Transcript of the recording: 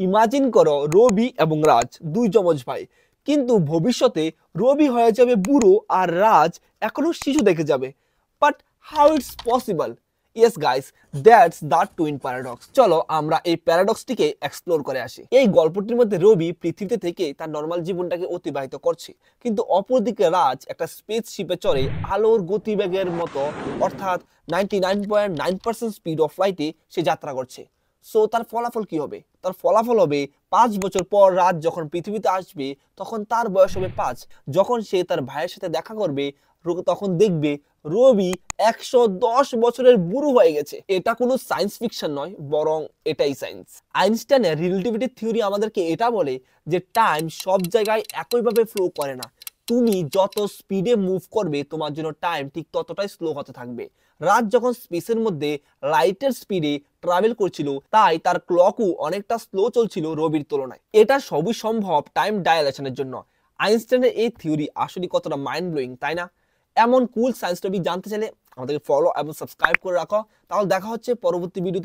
Imagine করো রবি এবং রাজ দুই যমজ ভাই, কিন্তু ভবিষ্যতে রবি হয়ে যাবে বুড়ো আর রাজ এখনো শিশু দেখে যাবে। But how it's possible? Yes guys, that's the twin paradox. চলো আমরা এই প্যারাডক্সটিকে এক্সপ্লোর করে আসি। এই গল্পটির মধ্যে রবি পৃথিবীতে থেকে তার নর্মাল জীবনটাকে অতিবাহিত করছে, কিন্তু অপরদিকে রাজ একটা স্পেস শিপে চড়ে আলোর গতিবেগের মতো, অর্থাৎ 99.9% স্পিড অফ লাইটে সে যাত্রা করছে। সো তার ফলাফল কি হবে? তার ফলাফল হবে 5 বছর পর রাজ যখন পৃথিবীতে আসবে তখন তার বয়স হবে 5। যখন সে তার ভাইয়ের সাথে দেখা করবে তখন দেখবে রবি 110 বছরের বুড়ো হয়ে গেছে। এটা কোনো সায়েন্স ফিকশন নয়, বরং এটাই সায়েন্স। আইনস্টাইনের রিলেটিভিটি থিওরি আমাদেরকে এটা বলে যে টাইম সব জায়গায় একইভাবে ফ্লো করে না। তুমি যত স্পিডে মুভ করবে তোমার জন্য টাইম ঠিক ততটাই স্লো হতে থাকবে। রাত যখন স্পেসের মধ্যে লাইটের স্পিডে ট্রাভেল করছিল, তাই তার ক্লকও অনেকটা স্লো চলছিল রবির তুলনায়। এটা সবই সম্ভব টাইম ডাইলেশনের জন্য। আইনস্টাইনের এই থিওরি আসলে কতটা মাইন্ড ব্লোয়িং, তাই না? এমন কুল সায়েন্স টপিক জানতে চাইলে আমাদেরকে ফলো এবং সাবস্ক্রাইব করে রাখো। তাহলে দেখা হচ্ছে পরবর্তী ভিডিওতে।